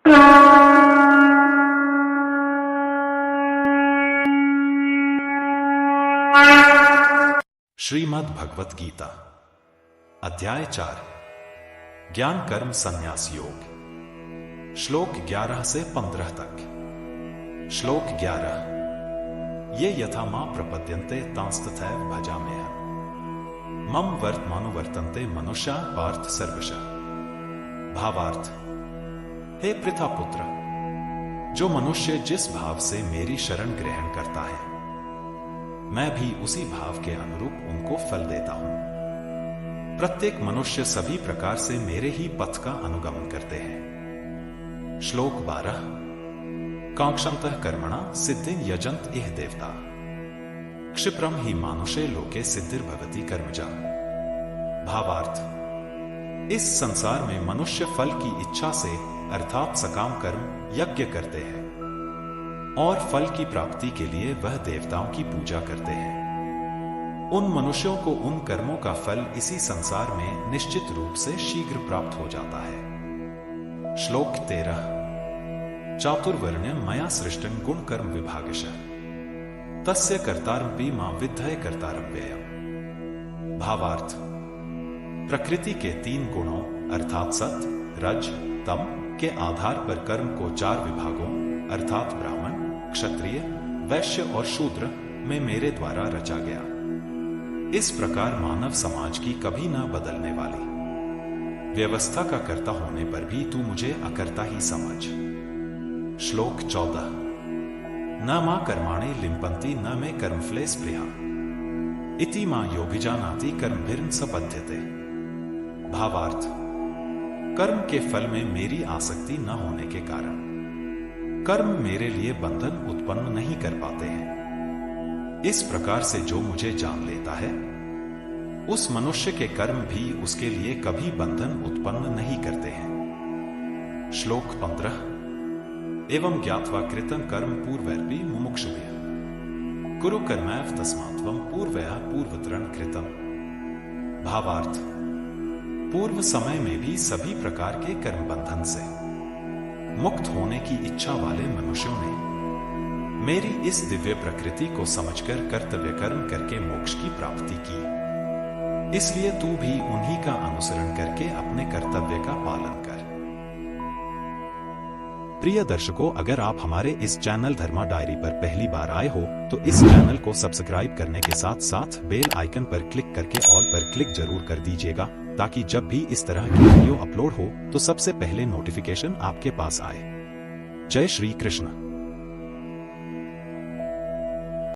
श्रीमद् भगवत गीता अध्याय 4 ज्ञान कर्म संन्यास योग श्लोक 11 से 15 तक। श्लोक 11 ये यथा मां प्रपद्यन्ते तांस्तथैव भजाम्यहम् मम वर्तमानुवर्तन्ते मनुष्या पार्थ सर्वशः। भावार्थ, हे पृथा पुत्र, जो मनुष्य जिस भाव से मेरी शरण ग्रहण करता है, मैं भी उसी भाव के अनुरूप उनको फल देता हूं। प्रत्येक मनुष्य सभी प्रकार से मेरे ही पथ का अनुगमन करते हैं। श्लोक 12 कांक्षन्तः कर्मणा सिद्धिं यजन्त इह देवता क्षिप्रम ही मानुषे लोके सिद्धिर्भवति कर्मजा। भावार्थ, इस संसार में मनुष्य फल की इच्छा से अर्थात सकाम कर्म यज्ञ करते हैं और फल की प्राप्ति के लिए वह देवताओं की पूजा करते हैं। उन मनुष्यों को उन कर्मों का फल इसी संसार में निश्चित रूप से शीघ्र प्राप्त हो जाता है। श्लोक 13 चातुर्वर्ण्यं मया सृष्टं गुण कर्म विभागशः तस्य कर्तारमपि मां विद्धये कर्तारं व्ययम्। भावार्थ, प्रकृति के 3 गुणों अर्थात सत्व, रज, तम के आधार पर कर्म को 4 विभागों अर्थात ब्राह्मण, क्षत्रिय, वैश्य और शूद्र में मेरे द्वारा रचा गया। इस प्रकार मानव समाज की कभी न बदलने वाली व्यवस्था का कर्ता होने पर भी तू मुझे अकर्ता ही समझ। श्लोक 14 न मां कर्माणि लिम्पन्ति न मे कर्मफले स्पृहा इति मां योऽभिजानाति कर्मभिर्न स बध्यते। भावार्थ, कर्म के फल में मेरी आसक्ति न होने के कारण कर्म मेरे लिए बंधन उत्पन्न नहीं कर पाते हैं। इस प्रकार से जो मुझे जान लेता है, उस मनुष्य के कर्म भी उसके लिए कभी बंधन उत्पन्न नहीं करते हैं। श्लोक 15 एवं ज्ञात्वा कृतं कर्म पूर्वैरपि मुमुक्षुभ्यः कुरु कर्मैव तस्मात्त्वं पूर्वया पूर्वतरं कृतम्। भावार्थ, पूर्व समय में भी सभी प्रकार के कर्म बंधन से मुक्त होने की इच्छा वाले मनुष्यों ने मेरी इस दिव्य प्रकृति को समझकर कर्तव्य कर्म करके मोक्ष की प्राप्ति की। इसलिए तू भी उन्हीं का अनुसरण करके अपने कर्तव्य का पालन कर। प्रिय दर्शकों, अगर आप हमारे इस चैनल धर्मा डायरी पर पहली बार आए हो तो इस चैनल को सब्सक्राइब करने के साथ साथ बेल आइकन पर क्लिक करके ऑल पर क्लिक जरूर कर दीजिएगा, ताकि जब भी इस तरह की वीडियो अपलोड हो तो सबसे पहले नोटिफिकेशन आपके पास आए। जय श्री कृष्ण।